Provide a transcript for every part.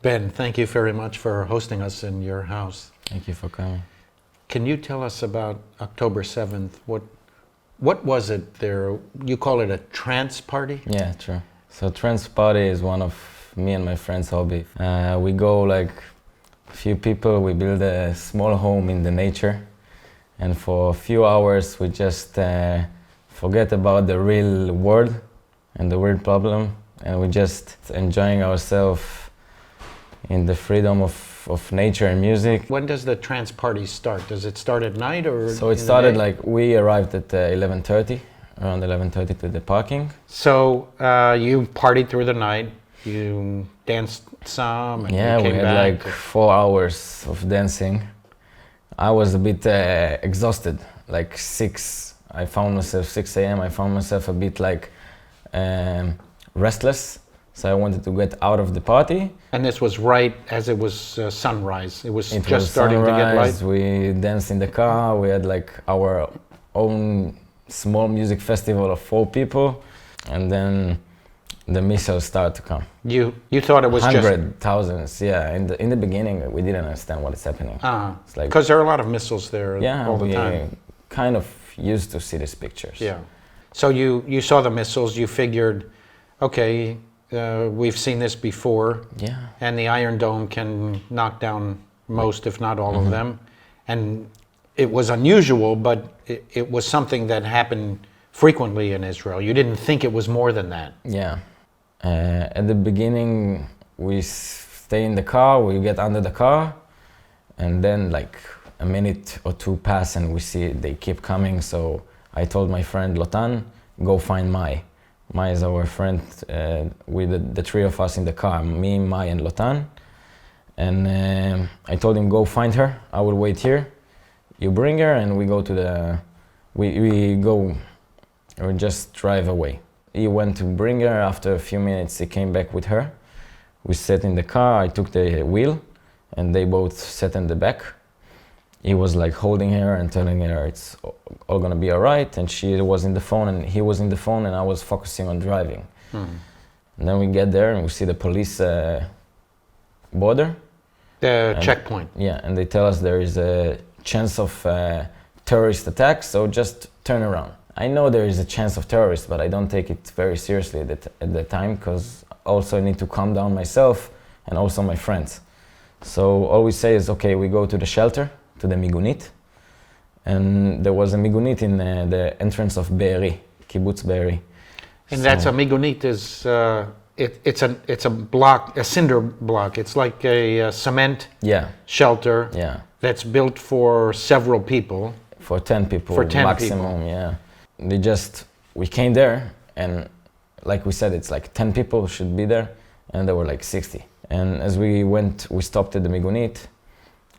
Ben, thank you very much for hosting us in your house. Thank you for coming. Can you tell us about October 7th? What was it there? You call it a trance party? Yeah, true. So trance party is one of me and my friends' hobby. We go like a few people, we build a small home in the nature, and for a few hours we just forget about the real world and the real problem, and we just enjoying ourselves in the freedom of nature and music. When does the trance party start? Does it start at night or? So it started like we arrived at 11:30, around 11:30 to the parking. So you partied through the night. You danced some and Yeah, you we came had back. like 4 hours of dancing. I was a bit exhausted, like 6. I found myself 6 a.m. I found myself a bit like restless. So I wanted to get out of the party. And this was right as it was sunrise. It was It just was starting to get light. sunrise. We danced in the car. We had like our own small music festival of 4 people, and then the missiles started to come. You thought it was Hundred thousands, yeah. In the beginning, we didn't understand what is happening. It's like, because there are a lot of missiles there yeah, all the we time. kind of used to see these pictures. Yeah. So you saw the missiles. You figured, okay, we've seen this before. Yeah. And the Iron Dome can knock down most, if not all of them. And it was unusual, but it was something that happened frequently in Israel. You didn't think it was more than that. Yeah. At the beginning, we stay in the car, we get under the car, and then like a minute or 2 pass and we see they keep coming. So I told my friend Lotan, go find Mai. Mai is our friend, with the 3 of us in the car, me, Mai and Lotan. And I told him, go find her, I will wait here. You bring her and we go to we just drive away. He went to bring her. After a few minutes, he came back with her. We sat in the car. I took the wheel, and they both sat in the back. He was like holding her and telling her it's all gonna be all right. And she was in the phone, and he was in the phone, and I was focusing on driving. And then we get there, and we see the police border. The checkpoint. Yeah, and they tell us there is a chance of terrorist attack, so just turn around. I know there is a chance of terrorists, but I don't take it very seriously at the time, because also I need to calm down myself and also my friends. So all we say is, okay, we go to the shelter, to the migunit, and there was a migunit in the entrance of Be'eri, Kibbutz Be'eri. And that's a migunit is it's a block, a cinder block. It's like a cement shelter that's built for several people. For 10 people, for 10 maximum, people. Yeah. We came there, and like we said, it's like 10 people should be there, and there were like 60. And as we went, we stopped at the migunit,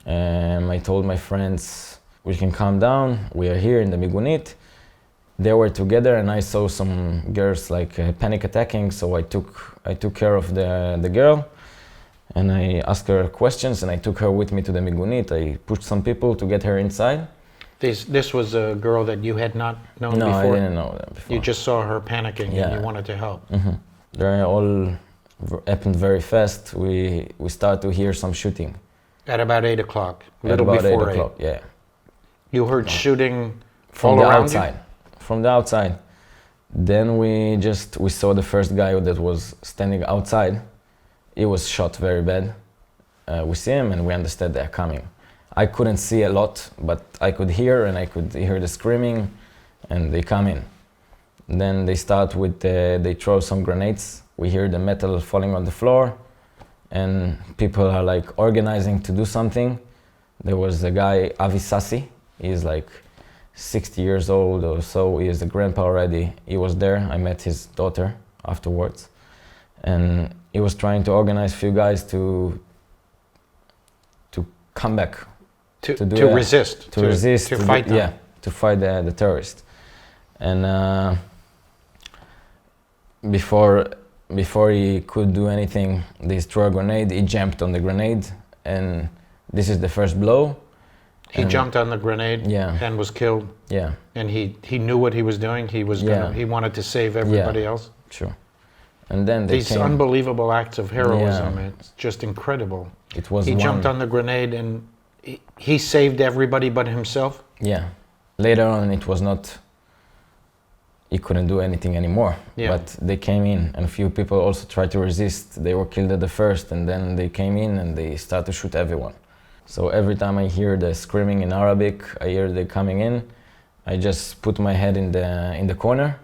and I told my friends, we can calm down, we are here in the migunit. They were together, and I saw some girls like panic attacking, so I took care of the girl, and I asked her questions, and I took her with me to the migunit. I pushed some people to get her inside. This was a girl that you had not known before? No, I didn't know that before. You just saw her panicking and you wanted to help. They all happened very fast. We started to hear some shooting. At about 8 o'clock, At about 8 o'clock, yeah. You heard shooting from all the around outside. you? From the outside. Then we saw the first guy that was standing outside. He was shot very bad. We see him and we understood they're coming. I couldn't see a lot, but I could hear, and I could hear the screaming, and they come in. Then they start with, they throw some grenades. We hear the metal falling on the floor, and people are like organizing to do something. There was a guy, Avi Sassi. He's like 60 years old or so. He is a grandpa already. He was there. I met his daughter afterwards. And he was trying to organize a few guys to come back. To resist. To fight them. Yeah, to fight the terrorists. And before he could do anything, they threw a grenade. He jumped on the grenade, and this is the first blow. He jumped on the grenade and was killed. Yeah. And he knew what he was doing. He was he wanted to save everybody else. Sure. And then they These came. unbelievable acts of heroism. Yeah. It's just incredible. It was He jumped one. on the grenade and he saved everybody but himself. Yeah. Later on, it was not. He couldn't do anything anymore. Yeah. But they came in, and a few people also tried to resist. They were killed at the first, and then they came in and they started to shoot everyone. So every time I hear the screaming in Arabic, I hear they coming in, I just put my head in the corner,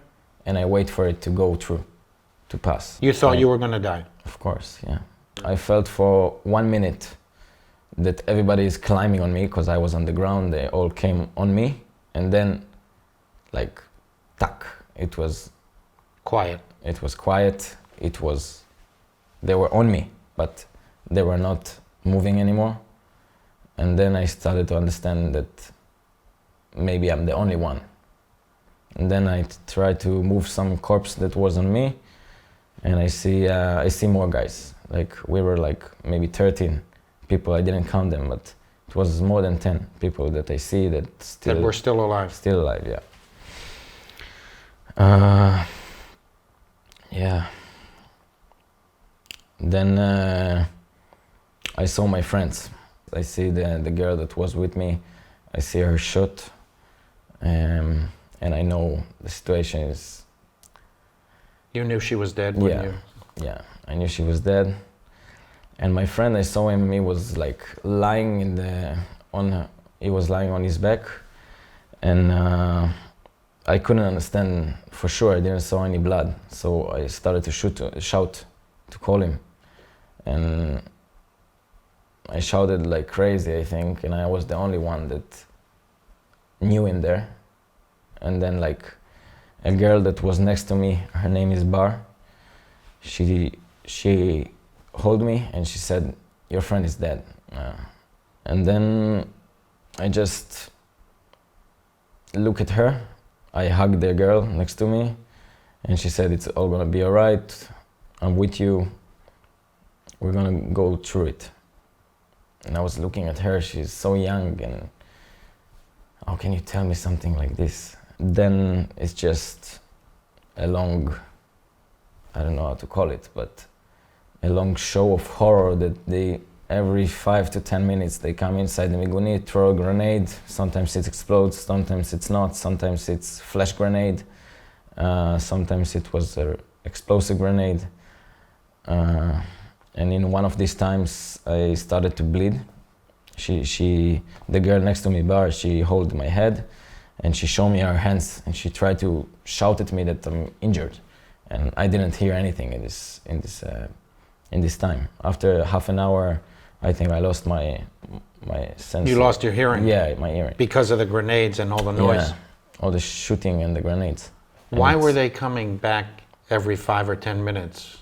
and I wait for it to go through, to pass. You thought you were going to die. Of course, yeah. I felt for 1 minute that everybody is climbing on me because I was on the ground. They all came on me, and then, like, tack. It was Quiet. It was quiet. It was. They were on me, but they were not moving anymore. And then I started to understand that maybe I'm the only one. And then I tried to move some corpse that was on me, and I see more guys. Like we were like maybe 13 people. I didn't count them, but it was more than 10 people that I see that Were still alive. Still alive, yeah. Yeah. Then I saw my friends. I see the girl that was with me. I see her shot, and I know the situation is. You knew she was dead when you. Yeah, I knew she was dead. And my friend, I saw him. He was like lying he was lying on his back, and I couldn't understand for sure. I didn't saw any blood, so I started to shout to call him, and I shouted like crazy, I think, and I was the only one that knew him there. And then like a girl that was next to me, her name is Bar. She held me and she said, "Your friend is dead." And then I just look at her. I hugged the girl next to me, and she said, "It's all gonna be all right. I'm with you. We're gonna go through it." And I was looking at her. She's so young, and how can you tell me something like this? Then it's just a long, I don't know how to call it, but a long show of horror that they, every 5 to 10 minutes, they come inside the migunit, throw a grenade. Sometimes it explodes, sometimes it's not, sometimes it's flash grenade, sometimes it was an explosive grenade. And in one of these times, I started to bleed. The girl next to me, Bar, she held my head, and she showed me her hands, and she tried to shout at me that I'm injured, and I didn't hear anything in this time. After half an hour, I think I lost my sense. You lost your hearing? Yeah, my hearing. Because of the grenades and all the noise? Yeah, all the shooting and the grenades. Why were they coming back every 5 or 10 minutes?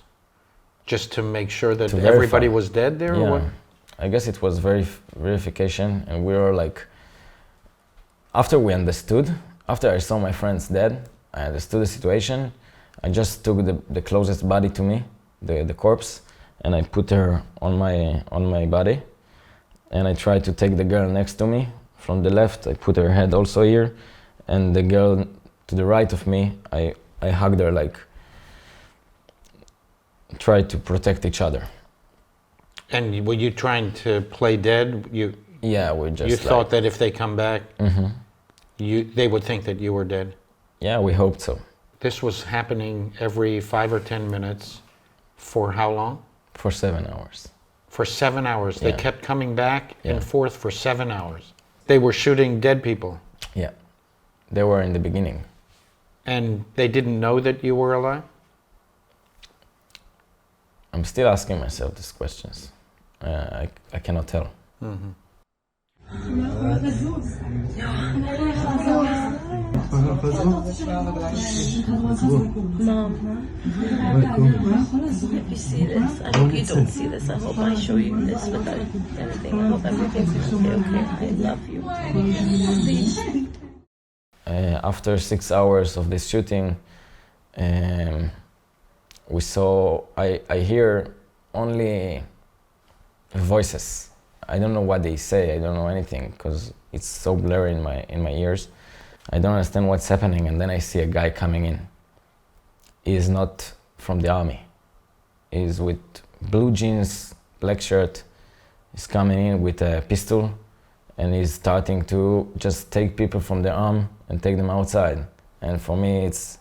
Just to make sure that everybody was dead there? Yeah. Or what? I guess it was verification, and we were like, after I saw my friends dead, I understood the situation. I just took the closest body to me, the corpse, and I put her on my body, and I tried to take the girl next to me from the left. I put her head also here, and the girl to the right of me, I hugged her, like tried to protect each other. And were you trying to play dead? Yeah, we just. You thought that if they come back, they would think that you were dead? Yeah, we hoped so. This was happening every 5 or 10 minutes for how long? For 7 hours. For 7 hours. They Yeah. kept coming back Yeah. and forth for 7 hours. They were shooting dead people. Yeah, they were in the beginning. And they didn't know that you were alive? I'm still asking myself these questions. I cannot tell. Mom, if you see this, I hope you don't see this. I hope I show you this without anything. I hope everything's okay. I love you. Please. After 6 hours of this shooting, I hear only voices. I don't know what they say. I don't know anything because it's so blurry in my ears. I don't understand what's happening, and then I see a guy coming in. He is not from the army. He's with blue jeans, black shirt. He's coming in with a pistol, and he's starting to just take people from their arm and take them outside. And for me, it's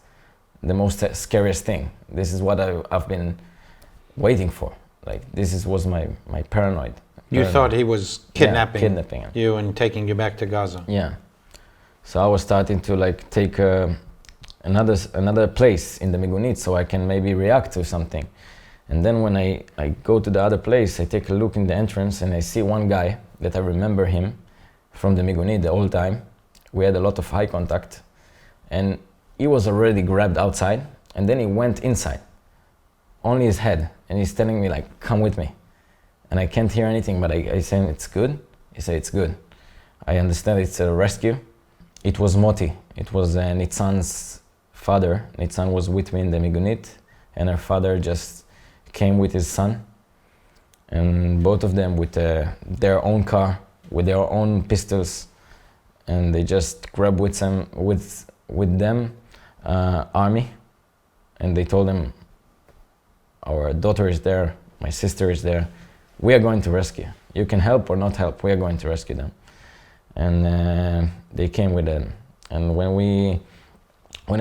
the most scariest thing. This is what I've been waiting for. Like, was my paranoid. You thought he was kidnapping, yeah, kidnapping you and taking you back to Gaza. Yeah. So I was starting to like take another place in the Migunit so I can maybe react to something. And then when I go to the other place, I take a look in the entrance and I see one guy that I remember him from the Migunit the whole time. We had a lot of eye contact, and he was already grabbed outside, and then he went inside, only his head, and he's telling me like, come with me. And I can't hear anything, but I say, it's good? He said, it's good. I understand it's a rescue. It was Moti. It was Nitzan's father. Nitzan was with me in the Migunit, and her father just came with his son. And both of them with their own car, with their own pistols. And they just grabbed with them army. And they told them, our daughter is there, my sister is there. We are going to rescue. You can help or not help, we are going to rescue them. And they came with them. And when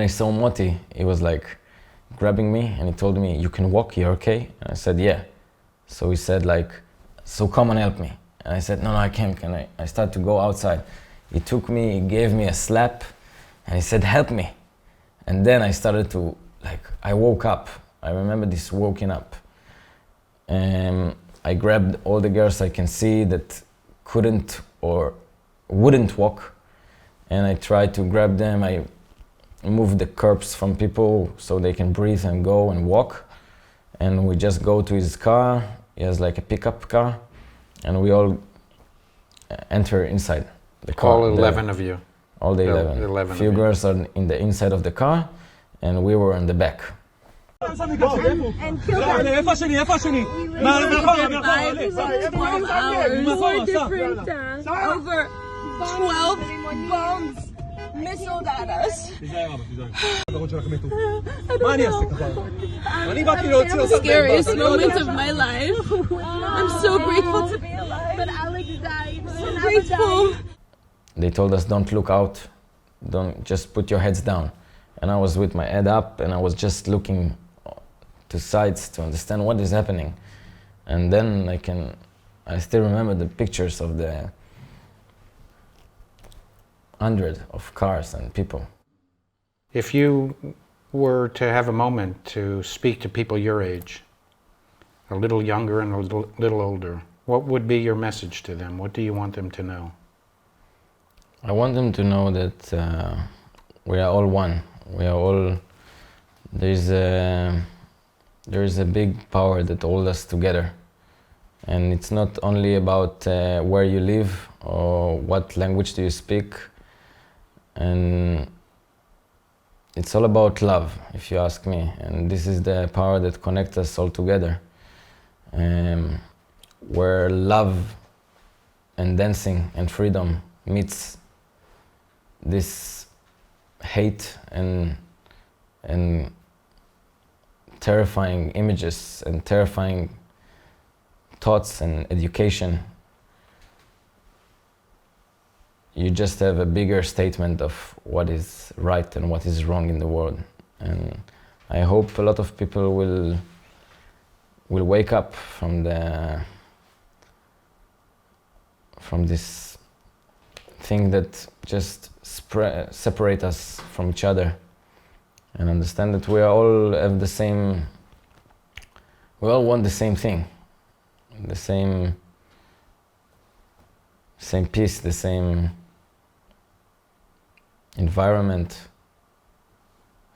I saw Moti, he was like grabbing me and he told me, you can walk, you're okay? And I said, yeah. So he said like, so come and help me. And I said, no, I can't. I started to go outside. He took me, he gave me a slap and he said, help me. And then I started to, I woke up. I remember this waking up. And I grabbed all the girls I can see that couldn't or wouldn't walk, and I tried to grab them. I moved the curbs from people so they can breathe and go and walk. And we just go to his car. He has like a pickup car, and we all enter inside the car. All 11 of you? All the 11. Few girls are in the inside of the car, and we were in the back. And kill them. We survived 12 hours, 4 different over 12 bombs missiled at us. I don't know. The scariest moment of my life. I'm so grateful to be alive. But Alex died. So grateful. They told us, don't look out, don't, just put your heads down. And I was with my head up and I was just looking to sides to understand what is happening. And then I still remember the pictures of the 100 of cars and people. If you were to have a moment to speak to people your age, a little younger and a little older, what would be your message to them? What do you want them to know? I want them to know that we are all one. We are all, there is a big power that holds us together. And it's not only about where you live or what language do you speak. And it's all about love, if you ask me. And this is the power that connects us all together. Where love and dancing and freedom meets this hate and terrifying images and terrifying thoughts and education, you just have a bigger statement of what is right and what is wrong in the world. And I hope a lot of people will wake up from this thing that just separate us from each other, and understand that we all have the same, we all want the same thing, the same peace, the same environment.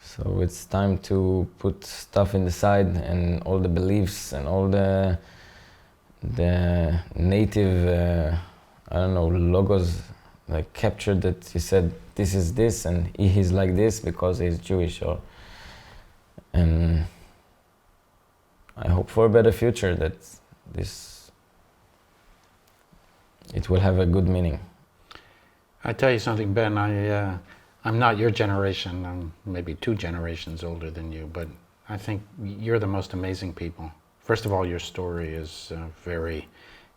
So it's time to put stuff in the side and all the beliefs and all the native, I don't know, logos, like captured that he said this is this and he is like this because he's Jewish. And I hope for a better future, that it will have a good meaning. I tell you something, Ben, I'm not your generation. I'm maybe 2 generations older than you, but I think you're the most amazing people. first of all, your story is very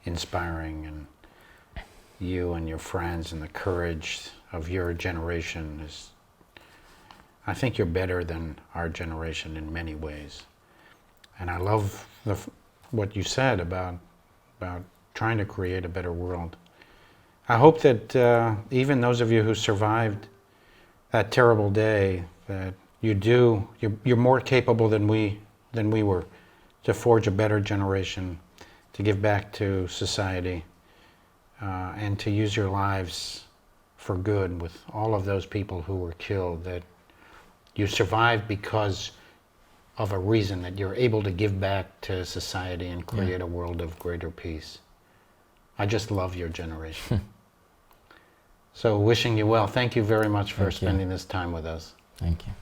inspiring, and you and your friends and the courage of your generation is, I think you're better than our generation in many ways. And I love what you said about trying to create a better world. I hope that even those of you who survived that terrible day, that you're more capable than we were to forge a better generation, to give back to society, and to use your lives for good with all of those people who were killed, that you survived because of a reason, that you're able to give back to society and create a world of greater peace. I just love your generation. So wishing you well. Thank you very much for spending this time with us. Thank you.